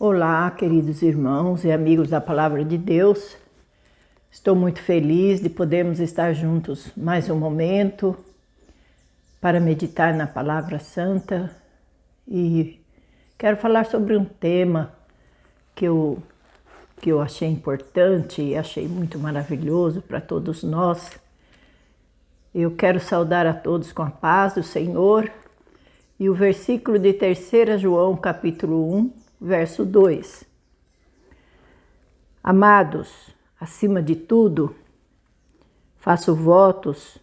Olá, queridos irmãos e amigos da Palavra de Deus. Estou muito feliz de podermos estar juntos mais um momento para meditar na Palavra Santa e quero falar sobre um tema que eu achei importante e achei muito maravilhoso para todos nós. Eu quero saudar a todos com a paz do Senhor e o versículo de 3 João, capítulo 1, verso 2. Amados, acima de tudo, faço votos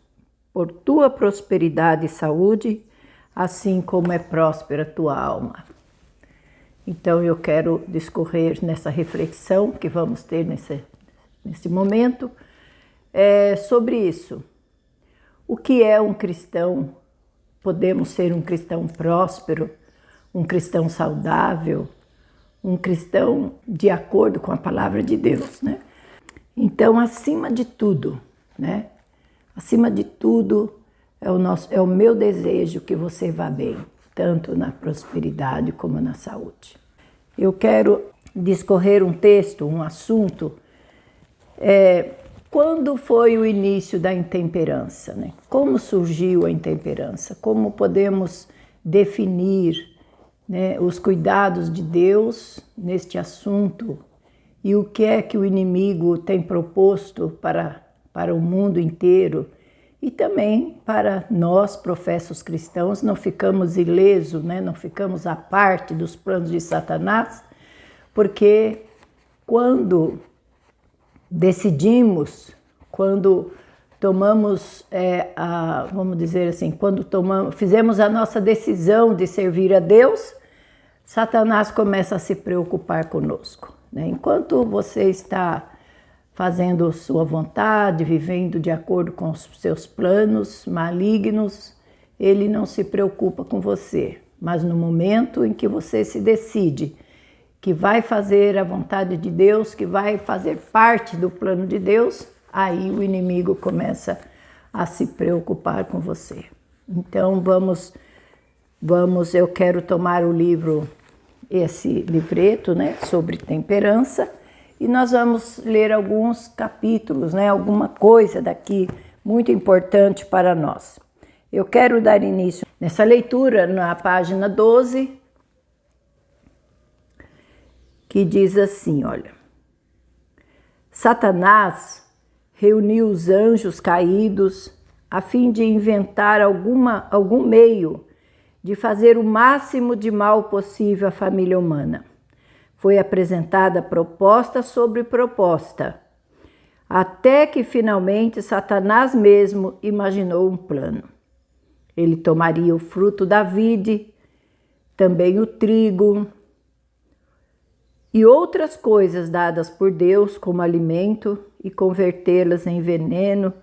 por tua prosperidade e saúde, assim como é próspera a tua alma. Então eu quero discorrer nessa reflexão que vamos ter nesse momento sobre isso. O que é um cristão? Podemos ser um cristão próspero, um cristão saudável, um cristão de acordo com a palavra de Deus, né? Então, acima de tudo, né? Acima de tudo, é o meu desejo que você vá bem, tanto na prosperidade como na saúde. Eu quero discorrer um texto, um assunto, quando foi o início da intemperança, né? Como surgiu a intemperança? Como podemos definir, né, os cuidados de Deus neste assunto e o que é que o inimigo tem proposto para o mundo inteiro e também para nós, professos cristãos, não ficamos ilesos, né, não ficamos à parte dos planos de Satanás, porque quando decidimos, quando tomamos, vamos dizer assim, quando fizemos a nossa decisão de servir a Deus, Satanás começa a se preocupar conosco, né? Enquanto você está fazendo sua vontade, vivendo de acordo com os seus planos malignos, ele não se preocupa com você. Mas no momento em que você se decide que vai fazer a vontade de Deus, que vai fazer parte do plano de Deus, aí o inimigo começa a se preocupar com você. Então eu quero tomar o livro, esse livreto, né, sobre temperança, e nós vamos ler alguns capítulos, né, alguma coisa daqui muito importante para nós. Eu quero dar início nessa leitura na página 12, que diz assim, olha: Satanás reuniu os anjos caídos a fim de inventar algum meio de fazer o máximo de mal possível à família humana. Foi apresentada proposta sobre proposta, até que finalmente Satanás mesmo imaginou um plano. Ele tomaria o fruto da vide, também o trigo e outras coisas dadas por Deus como alimento e convertê-las em veneno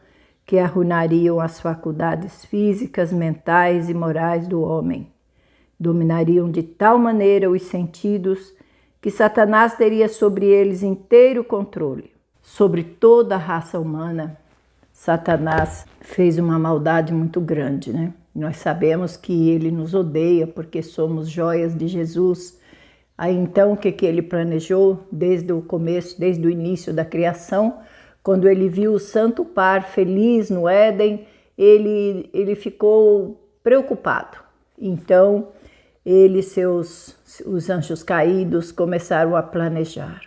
que arruinariam as faculdades físicas, mentais e morais do homem. Dominariam de tal maneira os sentidos que Satanás teria sobre eles inteiro controle. Sobre toda a raça humana, Satanás fez uma maldade muito grande, né? Nós sabemos que ele nos odeia porque somos joias de Jesus. Aí então o que ele planejou desde o começo, desde o início da criação? Quando ele viu o santo par feliz no Éden, ele ficou preocupado. Então, os anjos caídos começaram a planejar,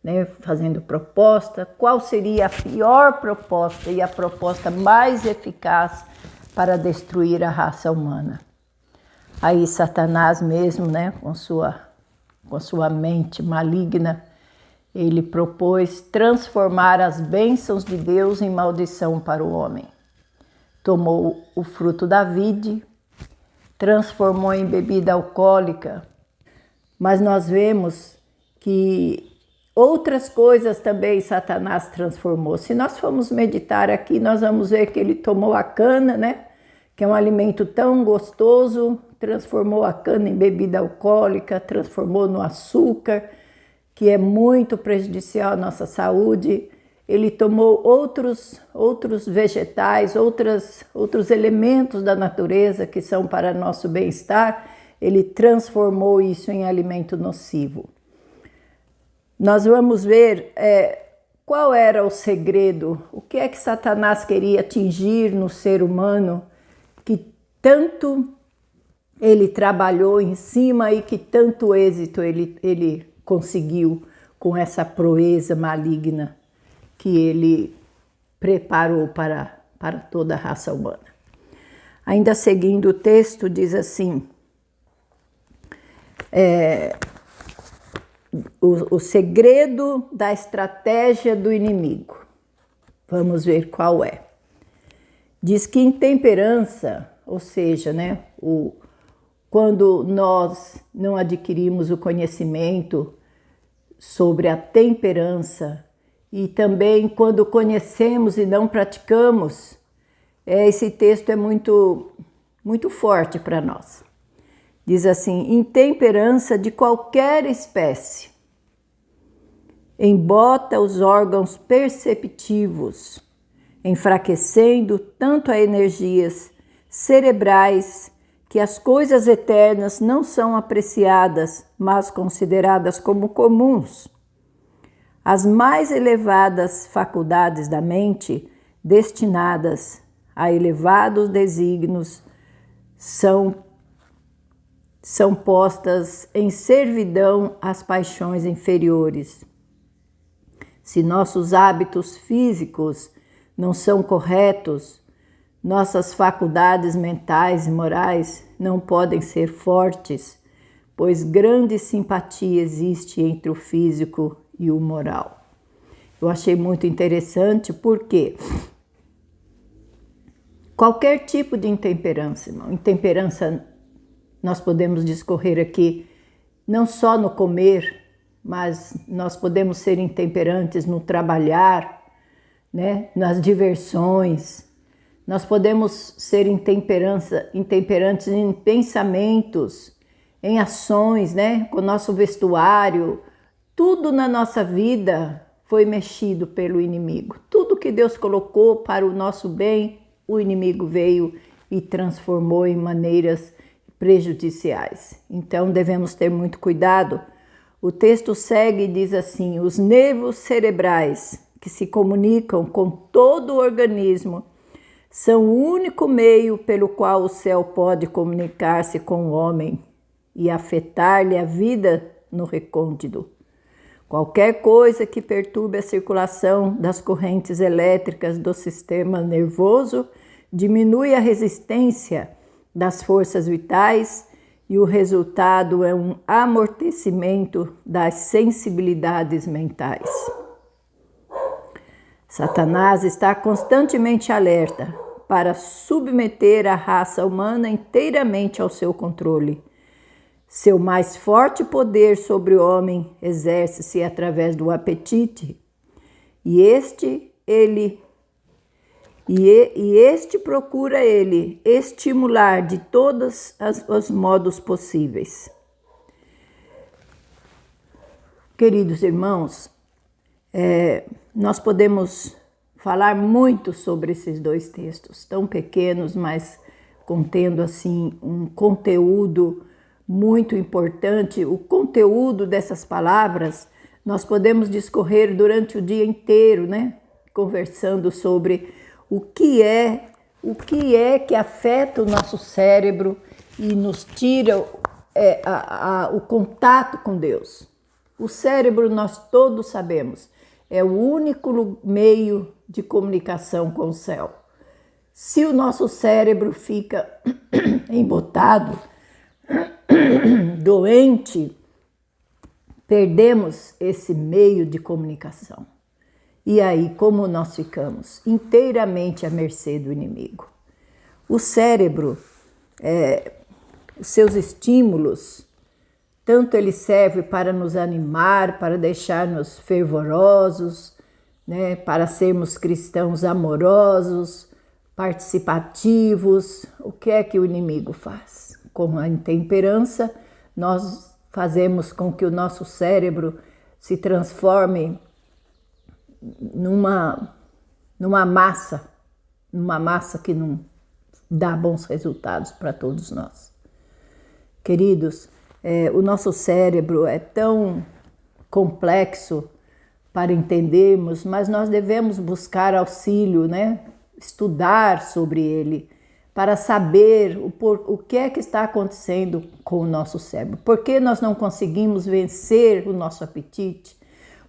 né, fazendo proposta. Qual seria a pior proposta e a proposta mais eficaz para destruir a raça humana? Aí Satanás mesmo, né, com sua mente maligna, ele propôs transformar as bênçãos de Deus em maldição para o homem. Tomou o fruto da vide, transformou em bebida alcoólica, mas nós vemos que outras coisas também Satanás transformou. Se nós formos meditar aqui, nós vamos ver que ele tomou a cana, né, que é um alimento tão gostoso, transformou a cana em bebida alcoólica, transformou no açúcar, que é muito prejudicial à nossa saúde. Ele tomou outros vegetais, outros elementos da natureza que são para nosso bem-estar, ele transformou isso em alimento nocivo. nós vamos ver qual era o segredo, o que é que Satanás queria atingir no ser humano, que tanto ele trabalhou em cima e que tanto êxito ele conseguiu com essa proeza maligna que ele preparou para toda a raça humana. Ainda seguindo o texto, diz assim, o segredo da estratégia do inimigo. Vamos ver qual é. Diz que intemperança, ou seja, né, quando nós não adquirimos o conhecimento sobre a temperança e também quando conhecemos e não praticamos, esse texto é muito forte para nós. Diz assim, intemperança de qualquer espécie embota os órgãos perceptivos, enfraquecendo tanto as energias cerebrais que as coisas eternas não são apreciadas, mas consideradas como comuns. As mais elevadas faculdades da mente, destinadas a elevados desígnios, são postas em servidão às paixões inferiores. Se nossos hábitos físicos não são corretos, nossas faculdades mentais e morais não podem ser fortes, pois grande simpatia existe entre o físico e o moral. Eu achei muito interessante porque qualquer tipo de intemperança, irmão, intemperança nós podemos discorrer aqui não só no comer, mas nós podemos ser intemperantes no trabalhar, né, nas diversões. Nós podemos ser intemperantes em pensamentos, em ações, né? Com o nosso vestuário. Tudo na nossa vida foi mexido pelo inimigo. Tudo que Deus colocou para o nosso bem, o inimigo veio e transformou em maneiras prejudiciais. Então devemos ter muito cuidado. O texto segue e diz assim, os nervos cerebrais que se comunicam com todo o organismo são o único meio pelo qual o céu pode comunicar-se com o homem e afetar-lhe a vida no recôndito. Qualquer coisa que perturbe a circulação das correntes elétricas do sistema nervoso diminui a resistência das forças vitais e o resultado é um amortecimento das sensibilidades mentais. Satanás está constantemente alerta para submeter a raça humana inteiramente ao seu controle. Seu mais forte poder sobre o homem exerce-se através do apetite, e este procura ele estimular de todos os modos possíveis. Queridos irmãos, nós podemos falar muito sobre esses dois textos, tão pequenos, mas contendo assim um conteúdo muito importante. O conteúdo dessas palavras nós podemos discorrer durante o dia inteiro, né? Conversando sobre o que é que afeta o nosso cérebro e nos tira o contato com Deus. O cérebro, nós todos sabemos, é o único meio de comunicação com o céu. Se o nosso cérebro fica embotado, doente, perdemos esse meio de comunicação. E aí, como nós ficamos? Inteiramente à mercê do inimigo. O cérebro, os seus estímulos, tanto ele serve para nos animar, para deixar-nos fervorosos, né, para sermos cristãos amorosos, participativos. O que é que o inimigo faz? Com a intemperança, nós fazemos com que o nosso cérebro se transforme numa massa que não dá bons resultados para todos nós. Queridos, o nosso cérebro é tão complexo para entendermos, mas nós devemos buscar auxílio, né? Estudar sobre ele, para saber o que é que está acontecendo com o nosso cérebro. Por que nós não conseguimos vencer o nosso apetite?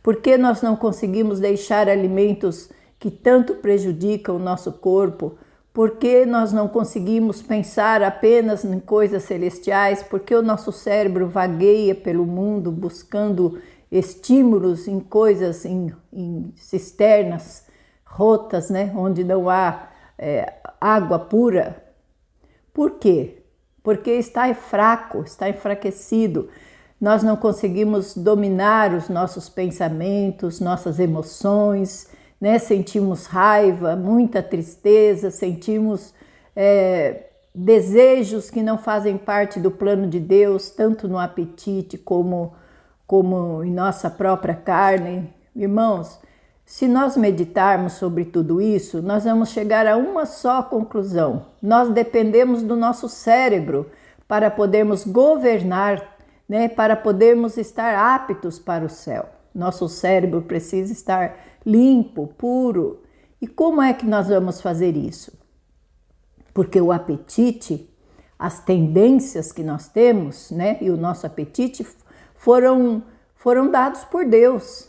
Por que nós não conseguimos deixar alimentos que tanto prejudicam o nosso corpo? Por que nós não conseguimos pensar apenas em coisas celestiais? Por que o nosso cérebro vagueia pelo mundo buscando estímulos em coisas, em cisternas rotas, né? Onde não há água pura? Por quê? Porque está fraco, está enfraquecido. Nós não conseguimos dominar os nossos pensamentos, nossas emoções, né? Sentimos raiva, muita tristeza, sentimos desejos que não fazem parte do plano de Deus, tanto no apetite como em nossa própria carne. Irmãos, se nós meditarmos sobre tudo isso, nós vamos chegar a uma só conclusão. Nós dependemos do nosso cérebro para podermos governar, né, para podermos estar aptos para o céu. Nosso cérebro precisa estar limpo, puro. E como é que nós vamos fazer isso? Porque o apetite, as tendências que nós temos, né, e o nosso apetite foram dados por Deus,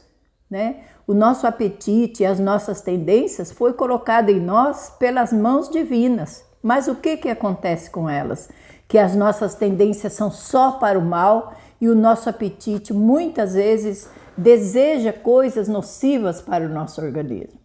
né? O nosso apetite, as nossas tendências foi colocado em nós pelas mãos divinas. Mas o que acontece com elas? Que as nossas tendências são só para o mal e o nosso apetite muitas vezes deseja coisas nocivas para o nosso organismo.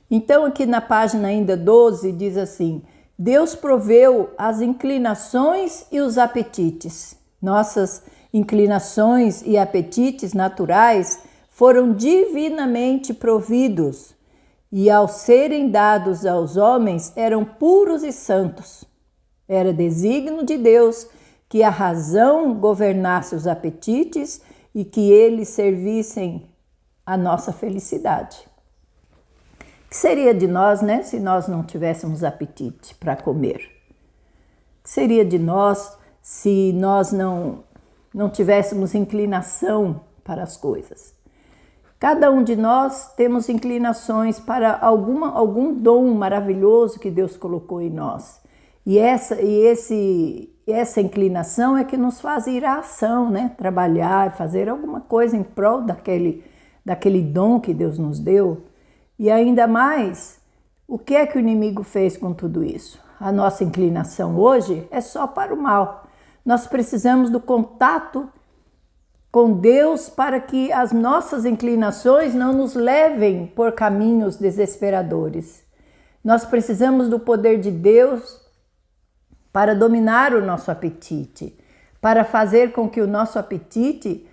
Então aqui na página ainda 12 diz assim: Deus proveu as inclinações e os apetites. Nossas inclinações e apetites naturais foram divinamente providos e, ao serem dados aos homens, eram puros e santos. Era desígnio de Deus que a razão governasse os apetites e que eles servissem à nossa felicidade. O que seria de nós, né, se nós não tivéssemos apetite para comer? O que seria de nós se nós não tivéssemos inclinação para as coisas? Cada um de nós temos inclinações para algum dom maravilhoso que Deus colocou em nós. E essa inclinação é que nos faz ir à ação, né? Trabalhar, fazer alguma coisa em prol daquele dom que Deus nos deu. E ainda mais, o que é que o inimigo fez com tudo isso? A nossa inclinação hoje é só para o mal. Nós precisamos do contato com Deus para que as nossas inclinações não nos levem por caminhos desesperadores. Nós precisamos do poder de Deus para dominar o nosso apetite, para fazer com que o nosso apetite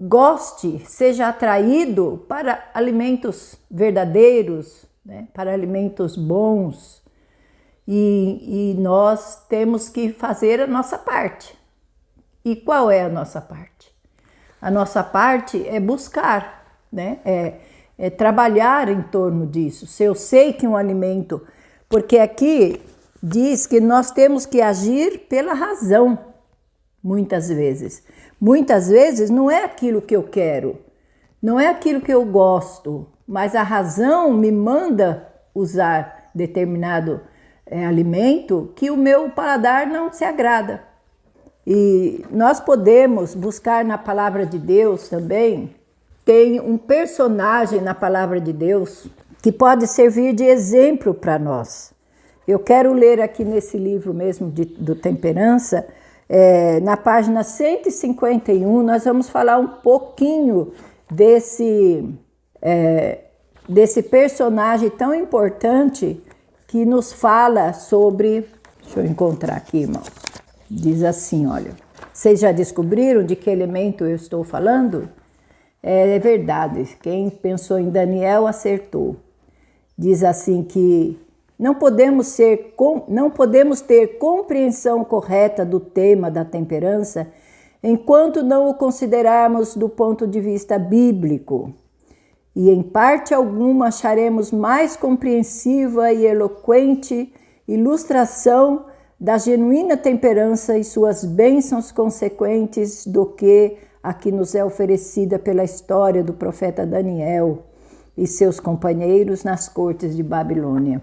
goste, seja atraído para alimentos verdadeiros, né? Para alimentos bons. E nós temos que fazer a nossa parte. E qual é a nossa parte? A nossa parte é buscar, né? É trabalhar em torno disso. Se eu sei que um alimento... Porque aqui diz que nós temos que agir pela razão, muitas vezes. Muitas vezes não é aquilo que eu quero, não é aquilo que eu gosto, mas a razão me manda usar determinado alimento que o meu paladar não se agrada. E nós podemos buscar na palavra de Deus também. Tem um personagem na palavra de Deus que pode servir de exemplo para nós. Eu quero ler aqui nesse livro mesmo do Temperança, na página 151, nós vamos falar um pouquinho desse personagem tão importante que nos fala sobre... Deixa eu encontrar aqui, irmãos. Diz assim, olha, vocês já descobriram de que elemento eu estou falando? É verdade, quem pensou em Daniel acertou. Diz assim que não podemos ter compreensão correta do tema da temperança enquanto não o considerarmos do ponto de vista bíblico. E em parte alguma acharemos mais compreensiva e eloquente ilustração da genuína temperança e suas bênçãos consequentes do que a que nos é oferecida pela história do profeta Daniel e seus companheiros nas cortes de Babilônia.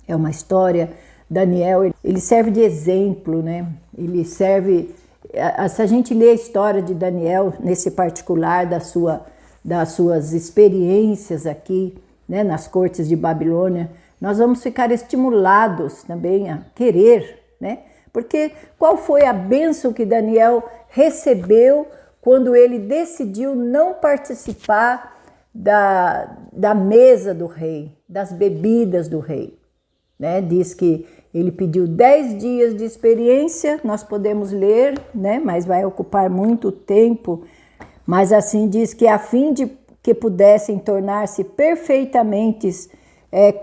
É uma história, Daniel, ele serve de exemplo, né? Ele serve, se a gente lê a história de Daniel, nesse particular das suas experiências aqui, né, nas cortes de Babilônia, nós vamos ficar estimulados também a querer, né? Porque qual foi a bênção que Daniel recebeu quando ele decidiu não participar da mesa do rei, das bebidas do rei, né? Diz que ele pediu 10 dias de experiência, nós podemos ler, né? Mas vai ocupar muito tempo, mas assim diz que a fim de que pudessem tornar-se perfeitamente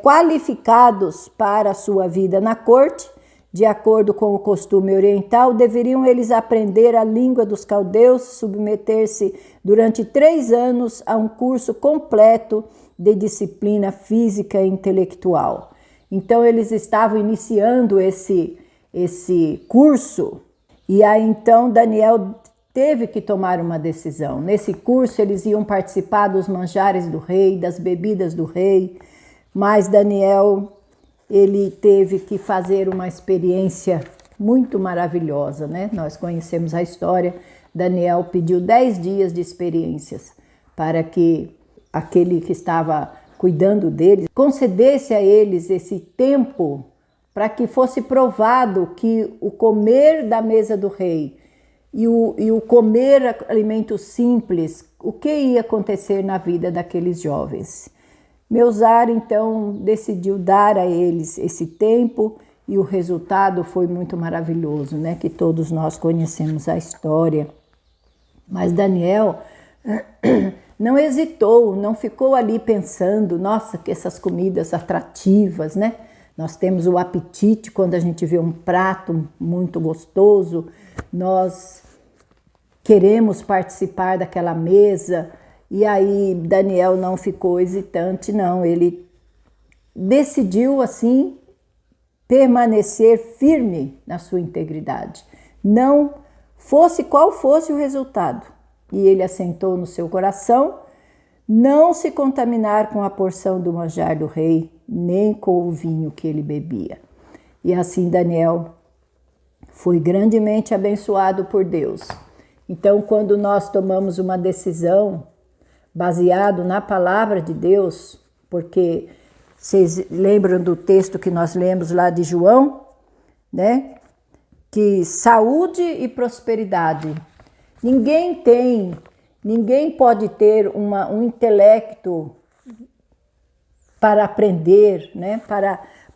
qualificados para a sua vida na corte, de acordo com o costume oriental, deveriam eles aprender a língua dos caldeus, submeter-se durante 3 anos a um curso completo de disciplina física e intelectual. Então eles estavam iniciando esse curso e aí então Daniel teve que tomar uma decisão. Nesse curso eles iam participar dos manjares do rei, das bebidas do rei, mas Daniel, ele teve que fazer uma experiência muito maravilhosa, né? Nós conhecemos a história. Daniel pediu 10 dias de experiências para que aquele que estava cuidando deles concedesse a eles esse tempo para que fosse provado que o comer da mesa do rei e o comer alimentos simples, o que ia acontecer na vida daqueles jovens. Melzar, então, decidiu dar a eles esse tempo e o resultado foi muito maravilhoso, né? Que todos nós conhecemos a história. Mas Daniel não hesitou, não ficou ali pensando, nossa, que essas comidas atrativas, né? Nós temos o apetite quando a gente vê um prato muito gostoso, nós queremos participar daquela mesa. E aí Daniel não ficou hesitante, não, ele decidiu assim permanecer firme na sua integridade, não fosse qual fosse o resultado. E ele assentou no seu coração não se contaminar com a porção do manjar do rei, nem com o vinho que ele bebia. E assim Daniel foi grandemente abençoado por Deus. Então, quando nós tomamos uma decisão baseado na palavra de Deus, porque vocês lembram do texto que nós lemos lá de João, né? Que saúde e prosperidade. Ninguém pode ter um intelecto para aprender, né?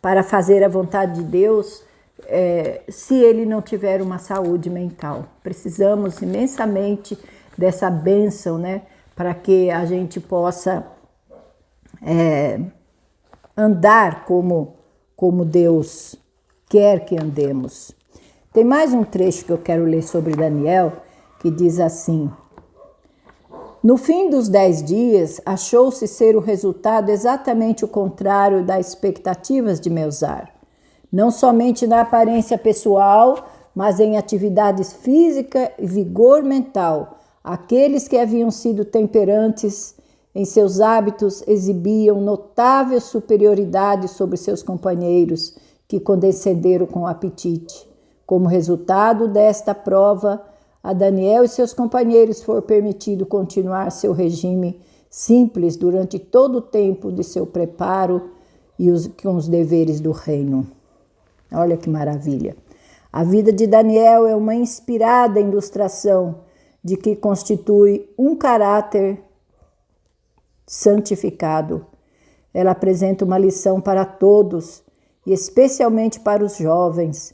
Para fazer a vontade de Deus, se ele não tiver uma saúde mental. Precisamos imensamente dessa bênção, né? Para que a gente possa andar como Deus quer que andemos. Tem mais um trecho que eu quero ler sobre Daniel, que diz assim: no fim dos 10 dias, achou-se ser o resultado exatamente o contrário das expectativas de Melzar, não somente na aparência pessoal, mas em atividades física e vigor mental. Aqueles que haviam sido temperantes em seus hábitos exibiam notável superioridade sobre seus companheiros, que condescenderam com apetite. Como resultado desta prova, a Daniel e seus companheiros foi permitido continuar seu regime simples durante todo o tempo de seu preparo e com os deveres do reino. Olha que maravilha! A vida de Daniel é uma inspirada ilustração de que constitui um caráter santificado. Ela apresenta uma lição para todos, e especialmente para os jovens.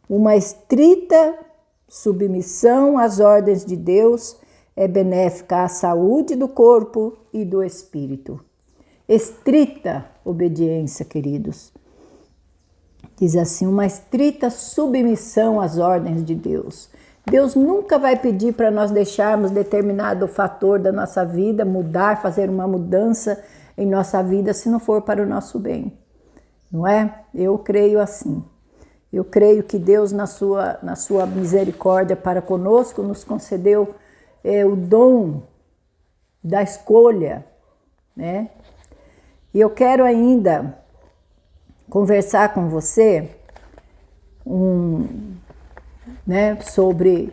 Uma estrita submissão às ordens de Deus é benéfica à saúde do corpo e do espírito. Estrita obediência, queridos. Diz assim, uma estrita submissão às ordens de Deus. Deus nunca vai pedir para nós deixarmos determinado fator da nossa vida, mudar, fazer uma mudança em nossa vida, se não for para o nosso bem. Não é? Eu creio assim. Eu creio que Deus, na sua misericórdia para conosco, nos concedeu o dom da escolha, né? E eu quero ainda conversar com você né, sobre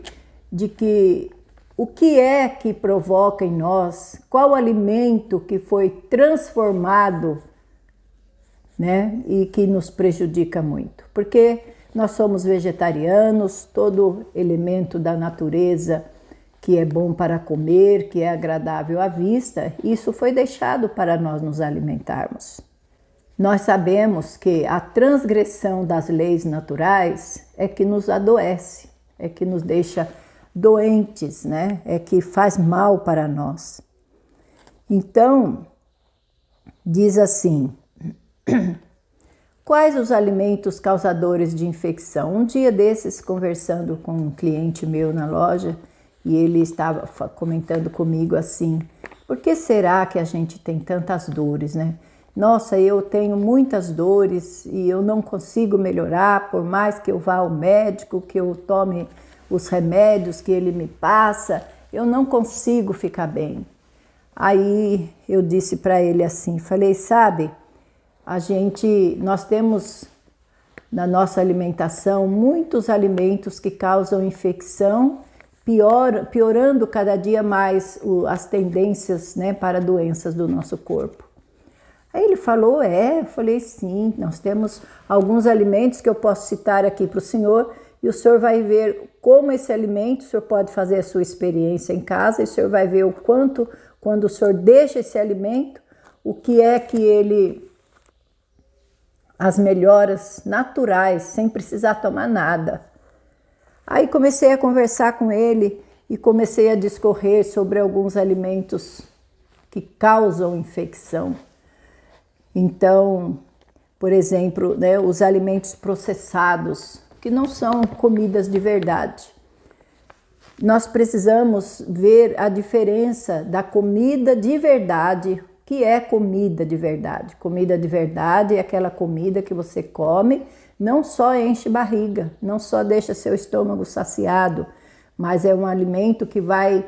o que é que provoca em nós, qual o alimento que foi transformado, né, e que nos prejudica muito. Porque nós somos vegetarianos, todo elemento da natureza que é bom para comer, que é agradável à vista, isso foi deixado para nós nos alimentarmos. Nós sabemos que a transgressão das leis naturais é que nos adoece, é que nos deixa doentes, né? É que faz mal para nós. Então, diz assim, quais os alimentos causadores de infecção? Um dia desses, conversando com um cliente meu na loja, e ele estava comentando comigo assim, por que será que a gente tem tantas dores, né? Nossa, eu tenho muitas dores e eu não consigo melhorar, por mais que eu vá ao médico, que eu tome os remédios que ele me passa, eu não consigo ficar bem. Aí eu disse para ele assim, falei, sabe, nós temos na nossa alimentação muitos alimentos que causam infecção, piorando cada dia mais as tendências, né, para doenças do nosso corpo. Aí ele falou, eu falei, sim, nós temos alguns alimentos que eu posso citar aqui para o senhor e o senhor vai ver como esse alimento, o senhor pode fazer a sua experiência em casa e o senhor vai ver o quanto, quando o senhor deixa esse alimento, o que é que as melhoras naturais, sem precisar tomar nada. Aí comecei a conversar com ele e comecei a discorrer sobre alguns alimentos que causam infecção. Então, por exemplo, né, os alimentos processados, que não são comidas de verdade. Nós precisamos ver a diferença da comida de verdade. O que é comida de verdade? Comida de verdade é aquela comida que você come, não só enche barriga, não só deixa seu estômago saciado, mas é um alimento que vai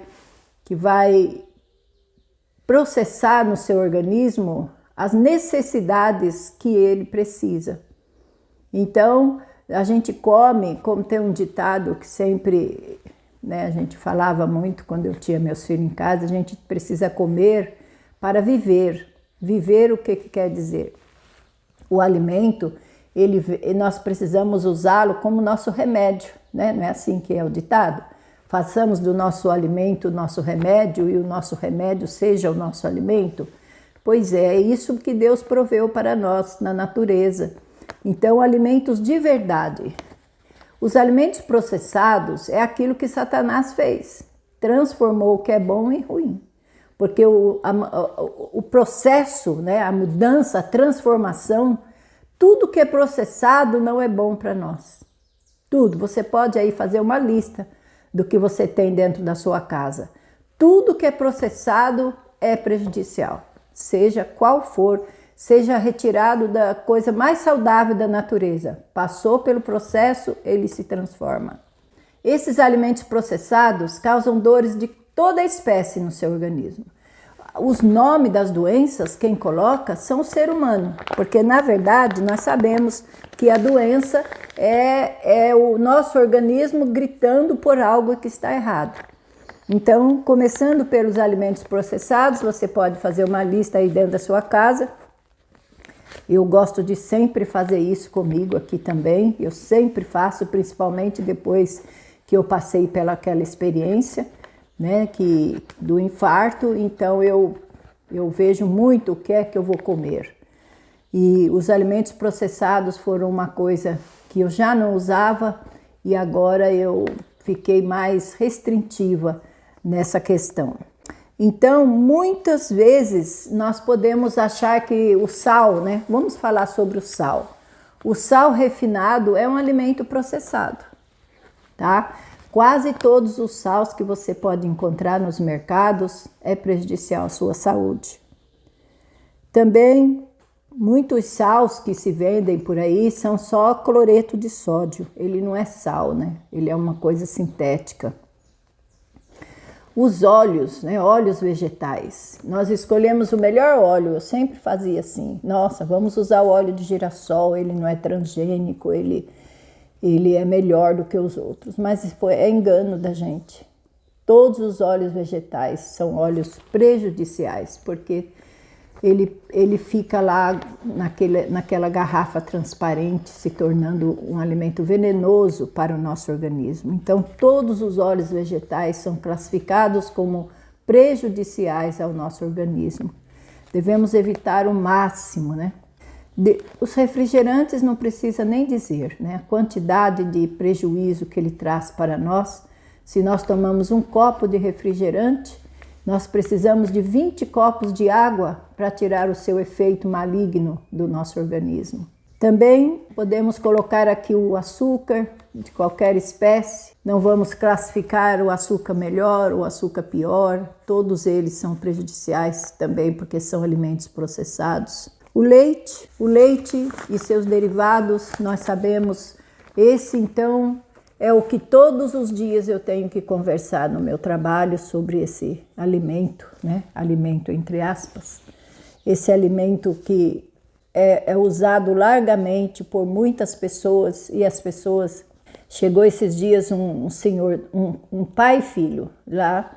processar no seu organismo as necessidades que ele precisa. Então, a gente come, como tem um ditado que sempre, né, a gente falava muito quando eu tinha meus filhos em casa, a gente precisa comer para viver. Viver o que quer dizer? O alimento, nós precisamos usá-lo como nosso remédio, né? Não é assim que é o ditado? Façamos do nosso alimento o nosso remédio e o nosso remédio seja o nosso alimento. Pois é isso que Deus proveu para nós na natureza. Então, alimentos de verdade. Os alimentos processados é aquilo que Satanás fez. Transformou o que é bom em ruim. Porque o processo, né, a mudança, a transformação, tudo que é processado não é bom para nós. Tudo. Você pode aí fazer uma lista do que você tem dentro da sua casa. Tudo que é processado é prejudicial. Seja qual for, seja retirado da coisa mais saudável da natureza. Passou pelo processo, ele se transforma. Esses alimentos processados causam dores de toda a espécie no seu organismo. Os nomes das doenças, quem coloca, são o ser humano, porque na verdade nós sabemos que a doença é o nosso organismo gritando por algo que está errado. Então, começando pelos alimentos processados, você pode fazer uma lista aí dentro da sua casa. Eu gosto de sempre fazer isso comigo aqui também. Eu sempre faço, principalmente depois que eu passei pelaquela experiência, né, do infarto. Então, eu vejo muito o que é que eu vou comer. E os alimentos processados foram uma coisa que eu já não usava e agora eu fiquei mais restritiva nessa questão. Então, muitas vezes nós podemos achar que o sal, né? Vamos falar sobre o sal. O sal refinado é um alimento processado, tá? Quase todos os sais que você pode encontrar nos mercados é prejudicial à sua saúde. Também, muitos sais que se vendem por aí são só cloreto de sódio. Ele não é sal, né? Ele é uma coisa sintética. os óleos, né? Óleos vegetais. Nós escolhemos o melhor óleo, eu sempre fazia assim, nossa, vamos usar o óleo de girassol, ele não é transgênico, ele é melhor do que os outros, mas é engano da gente. Todos os óleos vegetais são óleos prejudiciais, porque ele fica lá naquela garrafa transparente, se tornando um alimento venenoso para o nosso organismo. Então, todos os óleos vegetais são classificados como prejudiciais ao nosso organismo. Devemos evitar o máximo, né? Os refrigerantes não precisa nem dizer, né? A quantidade de prejuízo que ele traz para nós. Se nós tomamos um copo de refrigerante, nós precisamos de 20 copos de água para tirar o seu efeito maligno do nosso organismo. Também podemos colocar aqui o açúcar de qualquer espécie. Não vamos classificar o açúcar melhor ou o açúcar pior. Todos eles são prejudiciais também porque são alimentos processados. O leite e seus derivados, nós sabemos, esse então é o que todos os dias eu tenho que conversar no meu trabalho sobre esse alimento, né? Alimento entre aspas. Esse alimento que é usado largamente por muitas pessoas e as pessoas... Chegou esses dias um senhor, um pai e filho lá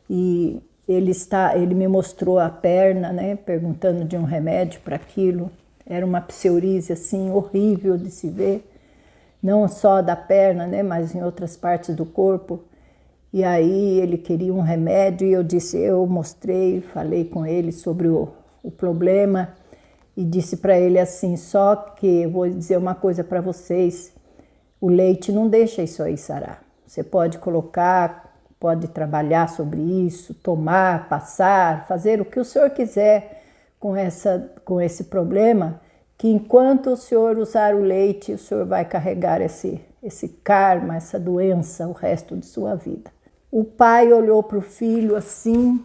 e ele me mostrou a perna, né? Perguntando de um remédio para aquilo. Era uma psoríase assim horrível de se ver. Não só da perna, né, mas em outras partes do corpo. E aí ele queria um remédio e eu mostrei, falei com ele sobre o problema e disse para ele assim, só que eu vou dizer uma coisa para vocês, o leite não deixa isso aí sarar. Você pode colocar, pode trabalhar sobre isso, tomar, passar, fazer o que o senhor quiser com esse problema, que enquanto o senhor usar o leite, o senhor vai carregar esse karma, essa doença, o resto de sua vida. O pai olhou para o filho assim,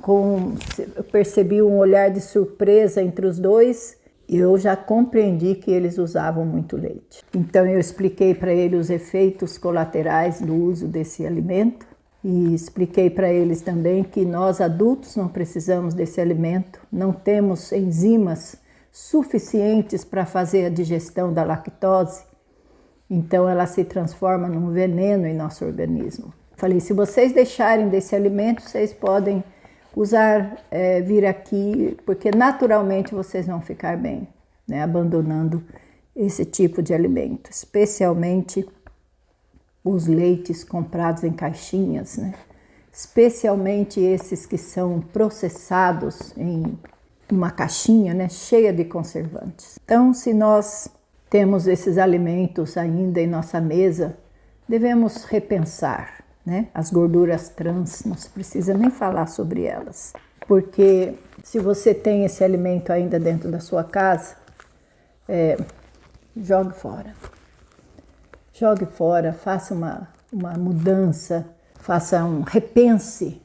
eu percebi um olhar de surpresa entre os dois, e eu já compreendi que eles usavam muito leite. Então eu expliquei para ele os efeitos colaterais do uso desse alimento, e expliquei para eles também que nós adultos não precisamos desse alimento, não temos enzimas suficientes para fazer a digestão da lactose, então ela se transforma num veneno em nosso organismo. Falei, se vocês deixarem desse alimento, vocês podem usar, vir aqui, porque naturalmente vocês vão ficar bem, né? Abandonando esse tipo de alimento, especialmente os leites comprados em caixinhas, né? Especialmente esses que são processados em uma caixinha, né, cheia de conservantes. Então, se nós temos esses alimentos ainda em nossa mesa, devemos repensar, né? As gorduras trans, não se precisa nem falar sobre elas. Porque se você tem esse alimento ainda dentro da sua casa, jogue fora. Jogue fora, faça uma mudança, faça repense,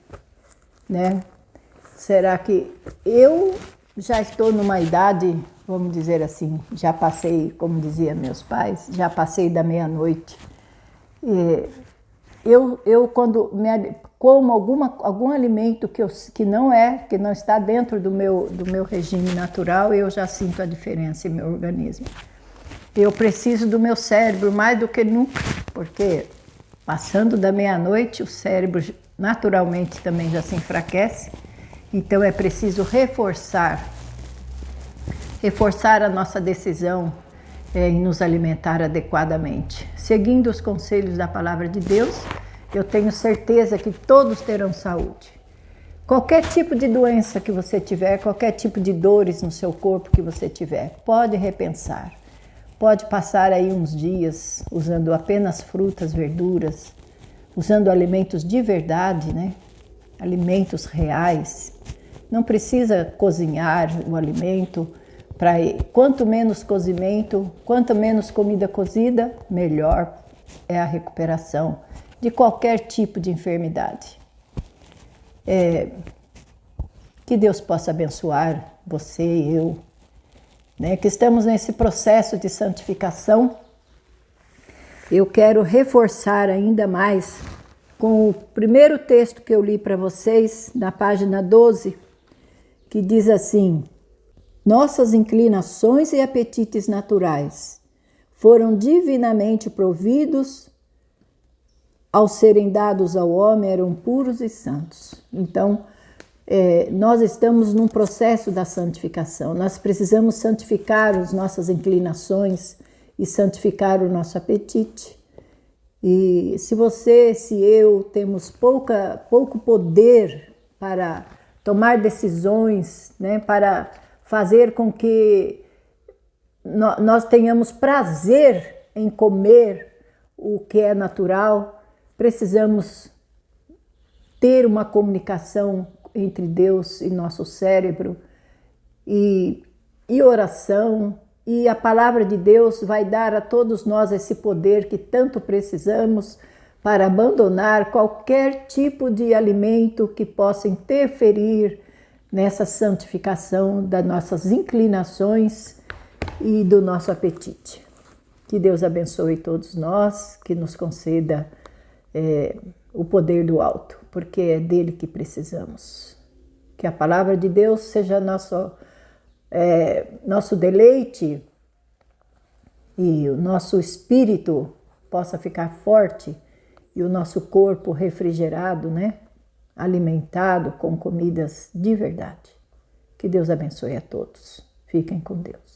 né? Será que eu já estou numa idade, vamos dizer assim, já passei, como diziam meus pais, já passei da meia-noite. Eu quando como algum alimento que não está dentro do meu regime natural, eu já sinto a diferença em meu organismo. Eu preciso do meu cérebro mais do que nunca, porque passando da meia-noite o cérebro naturalmente também já se enfraquece. Então é preciso reforçar a nossa decisão em nos alimentar adequadamente. Seguindo os conselhos da Palavra de Deus, eu tenho certeza que todos terão saúde. Qualquer tipo de doença que você tiver, qualquer tipo de dores no seu corpo que você tiver, pode repensar. Pode passar aí uns dias usando apenas frutas, verduras, usando alimentos de verdade, né? Alimentos reais. Não precisa cozinhar o alimento. Quanto menos cozimento, quanto menos comida cozida, melhor é a recuperação de qualquer tipo de enfermidade. Que Deus possa abençoar você e eu, né? Que estamos nesse processo de santificação. Eu quero reforçar ainda mais com o primeiro texto que eu li para vocês, na página 12, que diz assim: nossas inclinações e apetites naturais foram divinamente providos, ao serem dados ao homem, eram puros e santos. Então, nós estamos num processo da santificação. Nós precisamos santificar as nossas inclinações e santificar o nosso apetite. E se você, se eu, temos pouco poder para tomar decisões, né, para fazer com que nós tenhamos prazer em comer o que é natural, precisamos ter uma comunicação entre Deus e nosso cérebro e oração, e a palavra de Deus vai dar a todos nós esse poder que tanto precisamos para abandonar qualquer tipo de alimento que possa interferir nessa santificação das nossas inclinações e do nosso apetite. Que Deus abençoe todos nós, que nos conceda o poder do alto, porque é dele que precisamos. Que a palavra de Deus seja nosso deleite e o nosso espírito possa ficar forte e o nosso corpo refrigerado, né? Alimentado com comidas de verdade. Que Deus abençoe a todos. Fiquem com Deus.